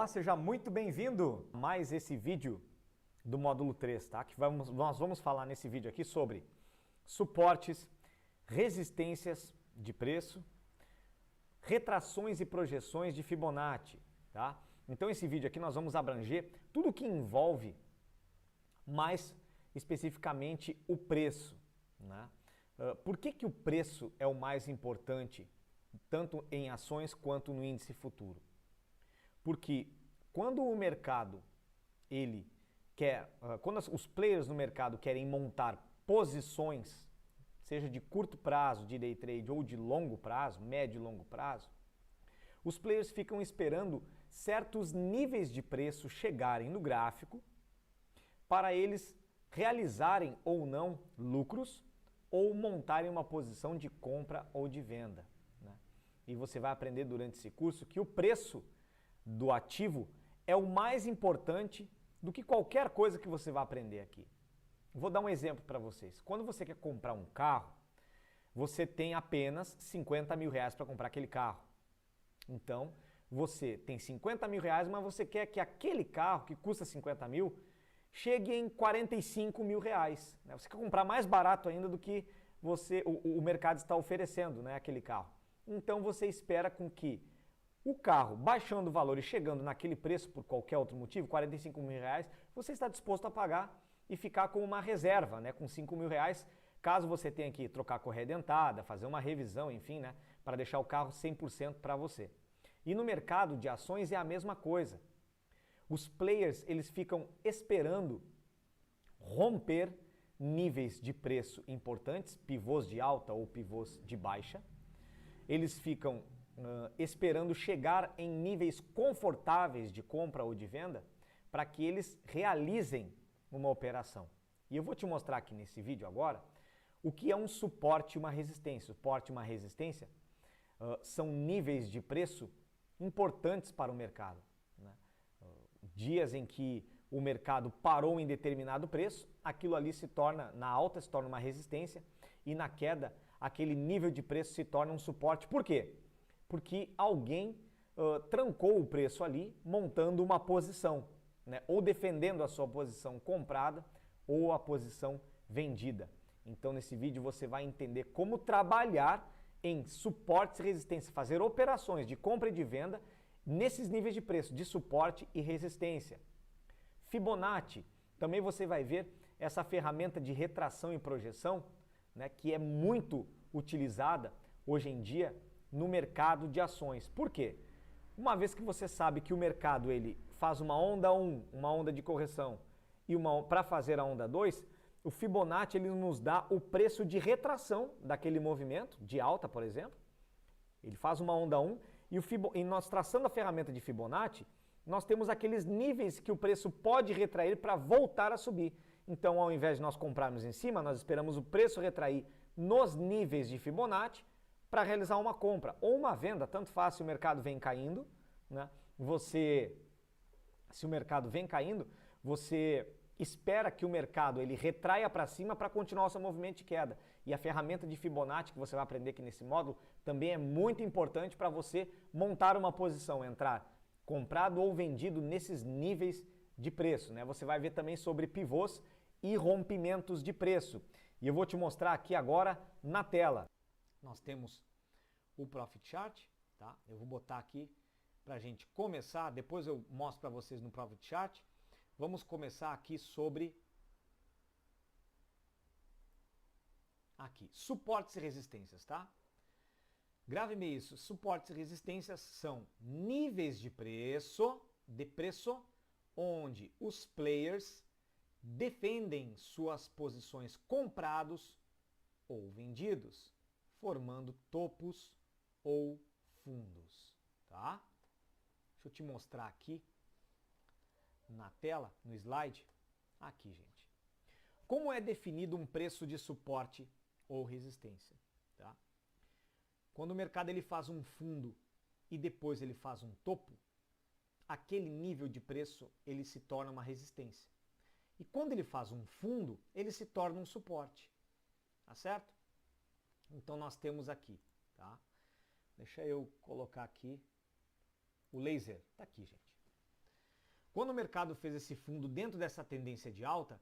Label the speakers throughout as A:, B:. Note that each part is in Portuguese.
A: Olá, seja muito bem-vindo a mais esse vídeo do módulo 3, tá? Nós vamos falar nesse vídeo aqui sobre suportes, resistências de preço, retrações e projeções de Fibonacci, tá? Então esse vídeo aqui nós vamos abranger tudo que envolve mais especificamente o preço, né? Por que o preço é o mais importante, tanto em ações quanto no índice futuro? Porque quando o mercado, quando os players no mercado querem montar posições, seja de curto prazo, de day trade, ou de longo prazo, médio e longo prazo, os players ficam esperando certos níveis de preço chegarem no gráfico para eles realizarem ou não lucros ou montarem uma posição de compra ou de venda, né? E você vai aprender durante esse curso que o preço do ativo é o mais importante do que qualquer coisa que você vai aprender aqui. Vou dar um exemplo para vocês. Quando você quer comprar um carro, você tem apenas 50 mil reais para comprar aquele carro. Então, você tem 50 mil reais, mas você quer que aquele carro que custa 50 mil chegue em 45 mil reais, né? Você quer comprar mais barato ainda do que o mercado está oferecendo, né, aquele carro. Então, você espera com que o carro, baixando o valor e chegando naquele preço por qualquer outro motivo, 45 mil reais, você está disposto a pagar e ficar com uma reserva, né, com 5 mil reais, caso você tenha que trocar a correia dentada, fazer uma revisão, enfim, né, para deixar o carro 100% para você. E no mercado de ações é a mesma coisa. Os players, eles ficam esperando romper níveis de preço importantes, pivôs de alta ou pivôs de baixa. Eles ficam esperando chegar em níveis confortáveis de compra ou de venda para que eles realizem uma operação. E eu vou te mostrar aqui nesse vídeo agora o que é um suporte e uma resistência. Suporte e uma resistência são níveis de preço importantes para o mercado, né? Dias em que o mercado parou em determinado preço, aquilo ali se torna, na alta se torna uma resistência e na queda aquele nível de preço se torna um suporte. Por quê? Porque alguém trancou o preço ali montando uma posição, né? Ou defendendo a sua posição comprada ou a posição vendida. Então nesse vídeo você vai entender como trabalhar em suportes e resistência, fazer operações de compra e de venda nesses níveis de preço, de suporte e resistência. Fibonacci, também você vai ver essa ferramenta de retração e projeção, né, que é muito utilizada hoje em dia no mercado de ações. Por quê? Uma vez que você sabe que o mercado ele faz uma onda 1, uma onda de correção, e para fazer a onda 2, o Fibonacci ele nos dá o preço de retração daquele movimento, de alta, por exemplo. Ele faz uma onda 1 e nós traçando a ferramenta de Fibonacci, nós temos aqueles níveis que o preço pode retrair para voltar a subir. Então, ao invés de nós comprarmos em cima, nós esperamos o preço retrair nos níveis de Fibonacci para realizar uma compra ou uma venda, tanto faz se o mercado vem caindo, né? Se o mercado vem caindo, você espera que o mercado ele retraia para cima para continuar o seu movimento de queda. E a ferramenta de Fibonacci que você vai aprender aqui nesse módulo também é muito importante para você montar uma posição, entrar comprado ou vendido nesses níveis de preço, né? Você vai ver também sobre pivôs e rompimentos de preço. E eu vou te mostrar aqui agora na tela. Nós temos o Profit Chart, tá? Eu vou botar aqui para a gente começar, depois eu mostro para vocês no Profit Chart. Vamos começar aqui sobre suportes e resistências, tá? Grave-me isso, suportes e resistências são níveis de preço, onde os players defendem suas posições comprados ou vendidos, formando topos ou fundos, tá? Deixa eu te mostrar aqui na tela, no slide, aqui, gente. Como é definido um preço de suporte ou resistência, tá? Quando o mercado ele faz um fundo e depois ele faz um topo, aquele nível de preço ele se torna uma resistência. E quando ele faz um fundo, ele se torna um suporte, tá certo? Então nós temos aqui, tá? Deixa eu colocar aqui o laser, tá aqui, gente. Quando o mercado fez esse fundo dentro dessa tendência de alta,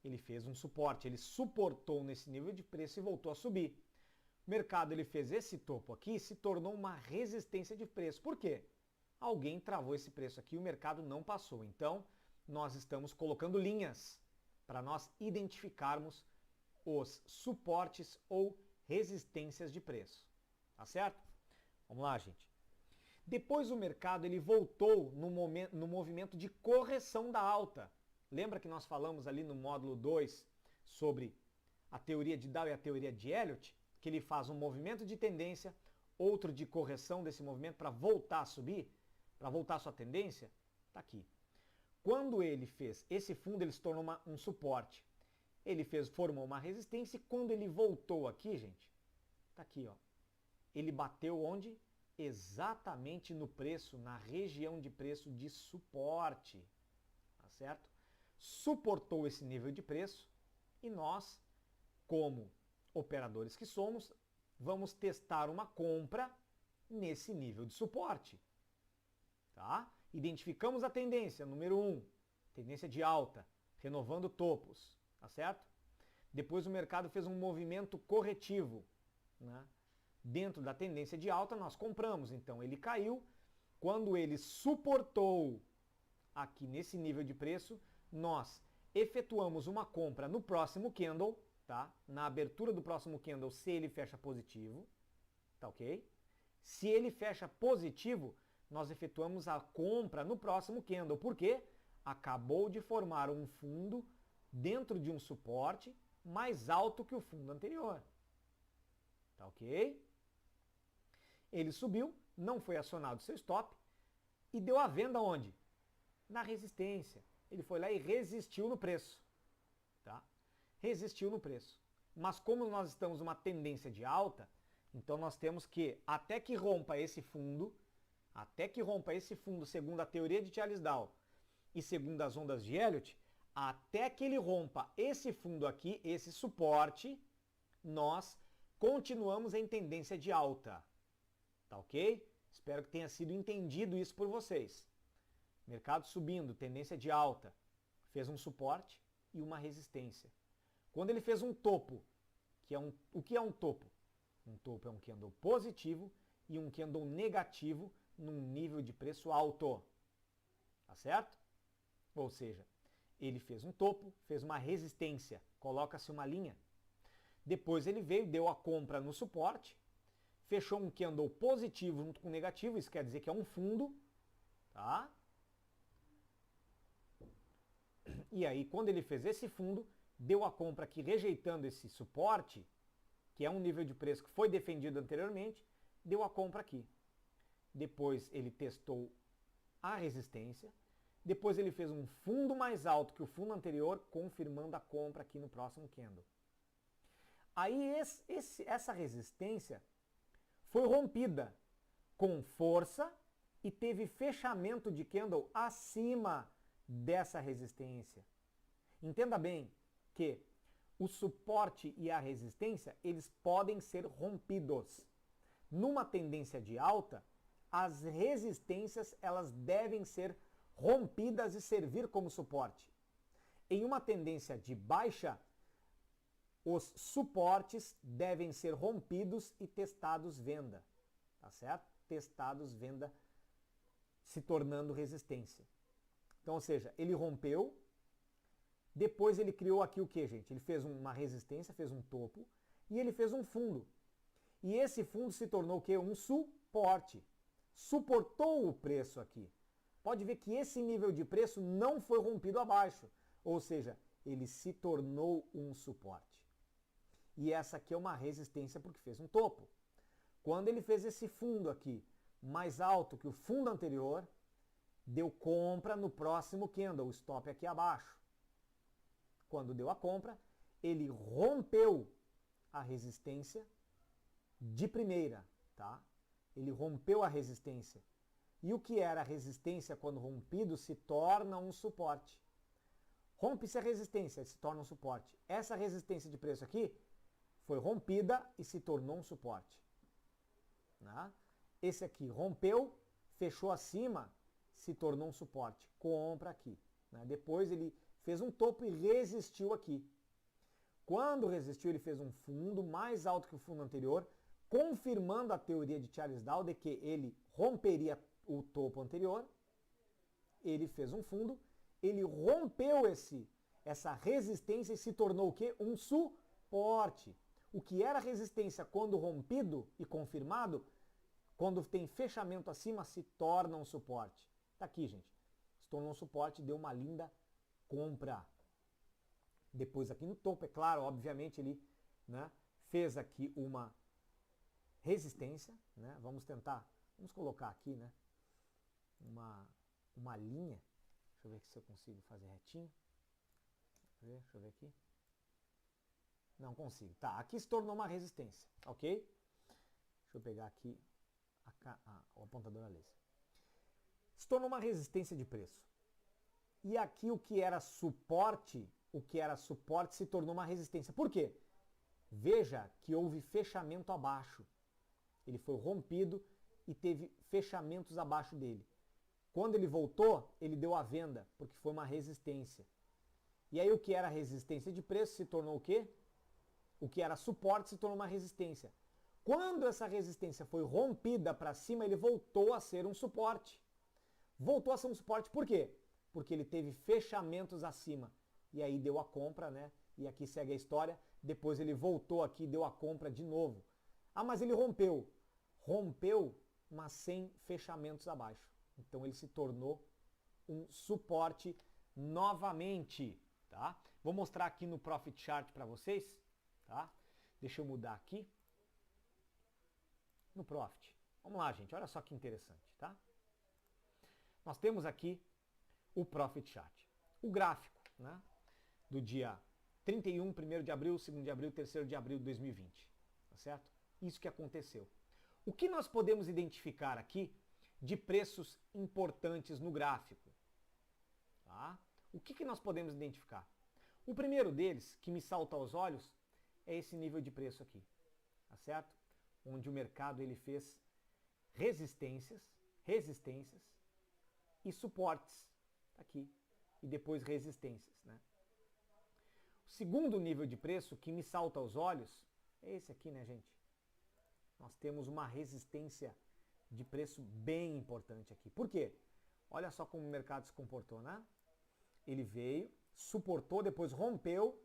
A: ele fez um suporte, ele suportou nesse nível de preço e voltou a subir. O mercado ele fez esse topo aqui e se tornou uma resistência de preço. Por quê? Alguém travou esse preço aqui e o mercado não passou. Então, nós estamos colocando linhas para nós identificarmos os suportes ou resistências de preço. Tá certo? Vamos lá, gente. Depois o mercado ele voltou no movimento de correção da alta. Lembra que nós falamos ali no módulo 2 sobre a teoria de Dow e a teoria de Elliott? Que ele faz um movimento de tendência, outro de correção desse movimento para voltar a subir, para voltar a sua tendência? Está aqui. Quando ele fez esse fundo, ele se tornou um suporte. Ele formou uma resistência e quando ele voltou aqui, gente, está aqui, ó. Ele bateu onde? Exatamente no preço, na região de preço de suporte. Tá certo? Suportou esse nível de preço e nós, como operadores que somos, vamos testar uma compra nesse nível de suporte. Tá? Identificamos a tendência, número 1, tendência de alta, renovando topos, tá certo? Depois o mercado fez um movimento corretivo, né? Dentro da tendência de alta nós compramos, então ele caiu. Quando ele suportou aqui nesse nível de preço, nós efetuamos uma compra no próximo candle, tá? Na abertura do próximo candle, se ele fecha positivo, tá ok? Se ele fecha positivo, nós efetuamos a compra no próximo candle. Por quê? Acabou de formar um fundo dentro de um suporte mais alto que o fundo anterior. Tá ok? Ele subiu, não foi acionado seu stop e deu a venda onde? Na resistência. Ele foi lá e resistiu no preço. Tá? Resistiu no preço. Mas como nós estamos numa tendência de alta, então nós temos que, até que rompa esse fundo segundo a teoria de Charles Dow e segundo as ondas de Elliott, até que ele rompa esse fundo aqui, esse suporte, nós continuamos em tendência de alta. Tá ok? Espero que tenha sido entendido isso por vocês. Mercado subindo, tendência de alta, fez um suporte e uma resistência. Quando ele fez um topo, o que é um topo? Um topo é um candle positivo e um candle negativo num nível de preço alto. Tá certo? Ou seja, ele fez um topo, fez uma resistência, coloca-se uma linha. Depois ele veio, deu a compra no suporte, fechou um candle positivo junto com negativo, isso quer dizer que é um fundo, tá? E aí, quando ele fez esse fundo, deu a compra aqui rejeitando esse suporte, que é um nível de preço que foi defendido anteriormente, deu a compra aqui. Depois ele testou a resistência, depois ele fez um fundo mais alto que o fundo anterior, confirmando a compra aqui no próximo candle. Aí essa resistência foi rompida com força e teve fechamento de candle acima dessa resistência. Entenda bem que o suporte e a resistência, eles podem ser rompidos. Numa tendência de alta, as resistências elas devem ser rompidas e servir como suporte. Em uma tendência de baixa, os suportes devem ser rompidos e testados venda, tá certo? Testados venda se tornando resistência. Então, ou seja, ele rompeu, depois ele criou aqui o que, gente? Ele fez uma resistência, fez um topo e ele fez um fundo. E esse fundo se tornou o quê? Um suporte. Suportou o preço aqui. Pode ver que esse nível de preço não foi rompido abaixo, ou seja, ele se tornou um suporte. E essa aqui é uma resistência porque fez um topo. Quando ele fez esse fundo aqui mais alto que o fundo anterior, deu compra no próximo candle, o stop aqui abaixo. Quando deu a compra, ele rompeu a resistência de primeira, tá? Ele rompeu a resistência. E o que era a resistência quando rompido se torna um suporte. Rompe-se a resistência, se torna um suporte. Essa resistência de preço aqui foi rompida e se tornou um suporte. Né? Esse aqui rompeu, fechou acima, se tornou um suporte. Compra aqui. Né? Depois ele fez um topo e resistiu aqui. Quando resistiu, ele fez um fundo mais alto que o fundo anterior, confirmando a teoria de Charles Dow de que ele romperia o topo anterior. Ele fez um fundo, ele rompeu essa resistência e se tornou o quê? Um suporte. O que era resistência quando rompido e confirmado, quando tem fechamento acima, se torna um suporte. Tá aqui, gente. Se tornou um suporte, deu uma linda compra. Depois aqui no topo, é claro, obviamente ele, né, fez aqui uma resistência, né? Vamos colocar aqui, né, uma linha. Deixa eu ver se eu consigo fazer retinho. Deixa eu ver aqui. Não consigo. Tá, aqui se tornou uma resistência, ok? Deixa eu pegar aqui o apontador a laser. Se tornou uma resistência de preço. E aqui o que era suporte se tornou uma resistência. Por quê? Veja que houve fechamento abaixo. Ele foi rompido e teve fechamentos abaixo dele. Quando ele voltou, ele deu a venda, porque foi uma resistência. E aí o que era resistência de preço se tornou o quê? O que era suporte se tornou uma resistência. Quando essa resistência foi rompida para cima, ele voltou a ser um suporte. Voltou a ser um suporte por quê? Porque ele teve fechamentos acima. E aí deu a compra, né? E aqui segue a história. Depois ele voltou aqui e deu a compra de novo. Ah, mas ele rompeu. Rompeu, mas sem fechamentos abaixo. Então ele se tornou um suporte novamente, tá? Vou mostrar aqui no Profit Chart para vocês, tá? Deixa eu mudar aqui. No Profit. Vamos lá, gente. Olha só que interessante, tá? Nós temos aqui o Profit Chart. O gráfico, né? Do dia 31, 1º de abril, 2º de abril, 3º de abril de 2020. Tá certo? Isso que aconteceu. O que nós podemos identificar aqui de preços importantes no gráfico? Tá? O que nós podemos identificar? O primeiro deles, que me salta aos olhos, é esse nível de preço aqui. Tá certo? Onde o mercado ele fez resistências e suportes. Tá aqui. E depois resistências, né? O segundo nível de preço que me salta aos olhos é esse aqui, né, gente? Nós temos uma resistência de preço bem importante aqui. Por quê? Olha só como o mercado se comportou, né? Ele veio, suportou, depois rompeu,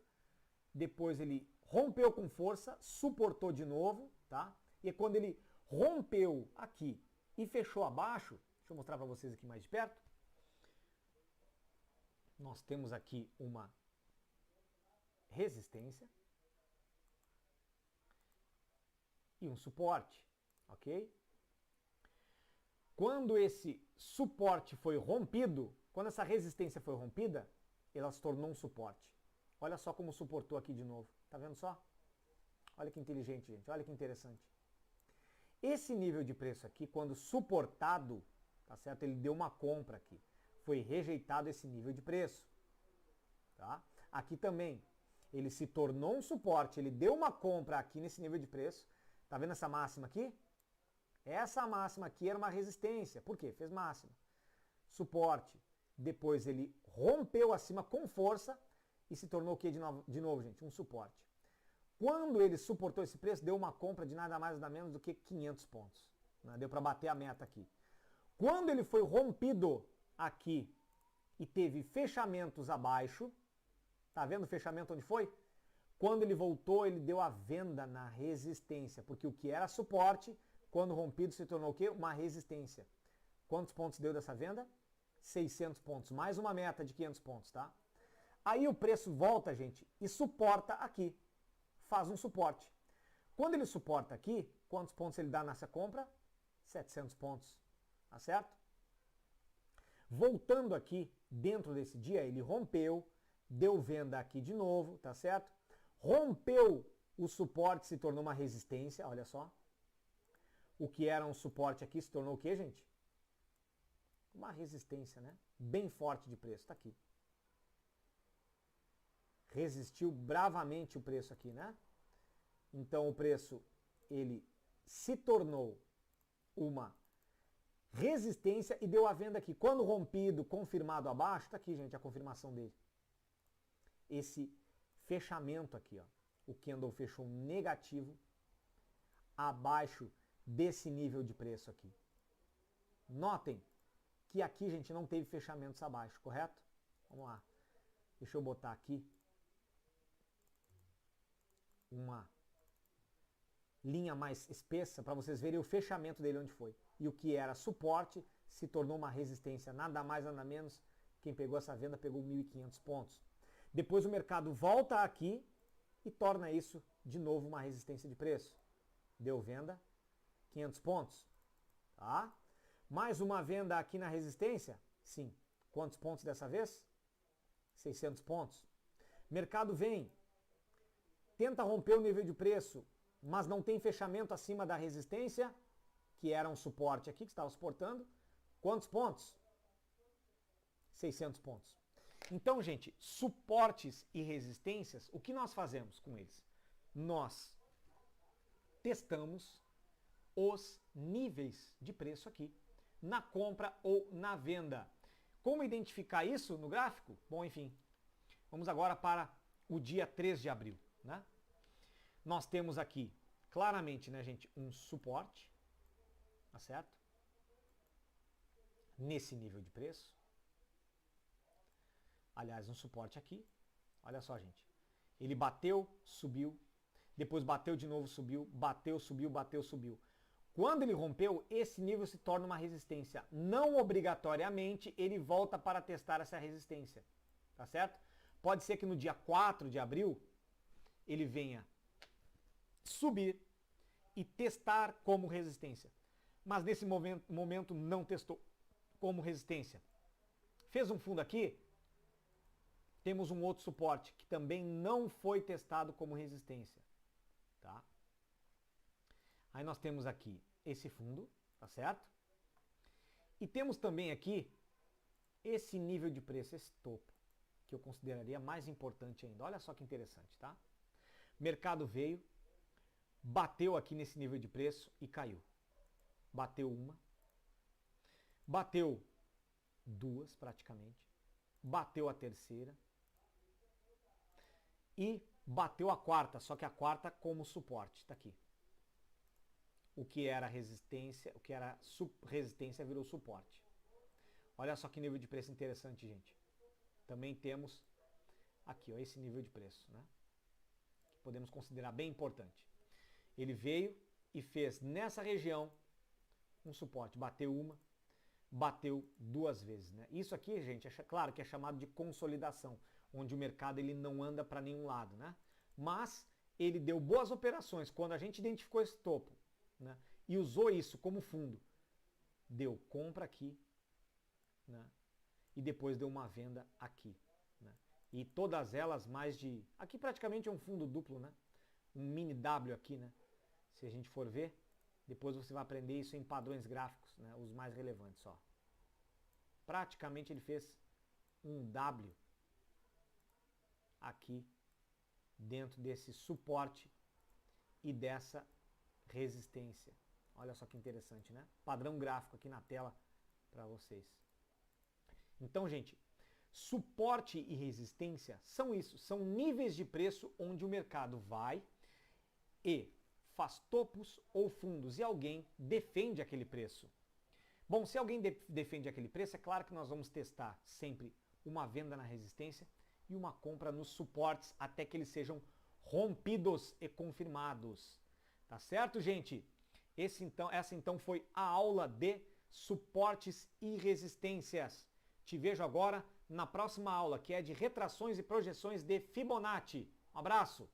A: depois ele rompeu com força, suportou de novo, tá? E quando ele rompeu aqui e fechou abaixo, deixa eu mostrar para vocês aqui mais de perto. Nós temos aqui uma resistência e um suporte, ok? Quando esse suporte foi rompido, quando essa resistência foi rompida, ela se tornou um suporte. Olha só como suportou aqui de novo. Tá vendo só? Olha que inteligente, gente. Olha que interessante. Esse nível de preço aqui, quando suportado, tá certo? Ele deu uma compra aqui. Foi rejeitado esse nível de preço. Tá? Aqui também, ele se tornou um suporte, ele deu uma compra aqui nesse nível de preço. Tá vendo essa máxima aqui? Essa máxima aqui era uma resistência. Por quê? Fez máxima. Suporte. Depois ele rompeu acima com força e se tornou o quê de novo, gente? Um suporte. Quando ele suportou esse preço, deu uma compra de nada mais nada menos do que 500 pontos. Né? Deu para bater a meta aqui. Quando ele foi rompido aqui e teve fechamentos abaixo, tá vendo o fechamento onde foi? Quando ele voltou, ele deu a venda na resistência, porque o que era suporte, quando rompido, se tornou o quê? Uma resistência. Quantos pontos deu dessa venda? 600 pontos, mais uma meta de 500 pontos, tá? Aí o preço volta, gente, e suporta aqui. Faz um suporte. Quando ele suporta aqui, quantos pontos ele dá nessa compra? 700 pontos, tá certo? Voltando aqui, dentro desse dia, ele rompeu, deu venda aqui de novo, tá certo? Rompeu o suporte, se tornou uma resistência, olha só. O que era um suporte aqui se tornou o quê, gente? Uma resistência, né? Bem forte de preço, tá aqui. Resistiu bravamente o preço aqui, né? Então o preço, ele se tornou uma resistência e deu a venda aqui. Quando rompido, confirmado abaixo, tá aqui, gente, a confirmação dele. Esse fechamento aqui, ó. O candle fechou negativo abaixo desse nível de preço aqui. Notem que aqui, gente, não teve fechamentos abaixo, correto? Vamos lá. Deixa eu botar aqui uma linha mais espessa para vocês verem o fechamento dele onde foi. E o que era suporte se tornou uma resistência, nada mais, nada menos. Quem pegou essa venda pegou 1.500 pontos. Depois o mercado volta aqui e torna isso de novo uma resistência de preço. Deu venda, 500 pontos. Tá? Mais uma venda aqui na resistência? Sim. Quantos pontos dessa vez? 600 pontos. Mercado vem, tenta romper o nível de preço, mas não tem fechamento acima da resistência, que era um suporte aqui, que estava suportando. Quantos pontos? 600 pontos. Então, gente, suportes e resistências, o que nós fazemos com eles? Nós testamos os níveis de preço aqui, na compra ou na venda. Como identificar isso no gráfico? Bom, enfim, vamos agora para o dia 3 de abril, né? Nós temos aqui, claramente, né, gente, um suporte, tá certo? Nesse nível de preço. Aliás, um suporte aqui. Olha só, gente. Ele bateu, subiu, depois bateu de novo, subiu, bateu, subiu, bateu, subiu. Quando ele rompeu, esse nível se torna uma resistência. Não obrigatoriamente ele volta para testar essa resistência. Tá certo? Pode ser que no dia 4 de abril ele venha subir e testar como resistência. Mas nesse momento não testou como resistência. Fez um fundo aqui, temos um outro suporte que também não foi testado como resistência. Tá? Aí nós temos aqui esse fundo, tá certo? E temos também aqui esse nível de preço, esse topo, que eu consideraria mais importante ainda. Olha só que interessante, tá? Mercado veio, bateu aqui nesse nível de preço e caiu. Bateu uma, bateu duas praticamente, bateu a terceira e bateu a quarta, só que a quarta como suporte, tá aqui. O que era resistência, o que era resistência virou suporte. Olha só que nível de preço interessante, gente. Também temos aqui, ó, esse nível de preço, né? Que podemos considerar bem importante. Ele veio e fez nessa região um suporte, bateu uma, bateu duas vezes, né? Isso aqui, gente, é claro que é chamado de consolidação, onde o mercado ele não anda para nenhum lado, né? Mas ele deu boas operações quando a gente identificou esse topo, né? E usou isso como fundo. Deu compra aqui, né? E depois deu uma venda aqui, né? E todas elas mais de... Aqui praticamente é um fundo duplo, né? Um mini W aqui, né? Se a gente for ver, depois você vai aprender isso em padrões gráficos, né? Os mais relevantes, ó. Praticamente ele fez um W aqui dentro desse suporte e dessa resistência. Olha só que interessante, né? Padrão gráfico aqui na tela para vocês. Então, gente, suporte e resistência são isso, são níveis de preço onde o mercado vai e faz topos ou fundos e alguém defende aquele preço. Bom, se alguém defende aquele preço, é claro que nós vamos testar sempre uma venda na resistência e uma compra nos suportes até que eles sejam rompidos e confirmados. Tá certo, gente? Essa então foi a aula de suportes e resistências. Te vejo agora na próxima aula, que é de retrações e projeções de Fibonacci. Um abraço!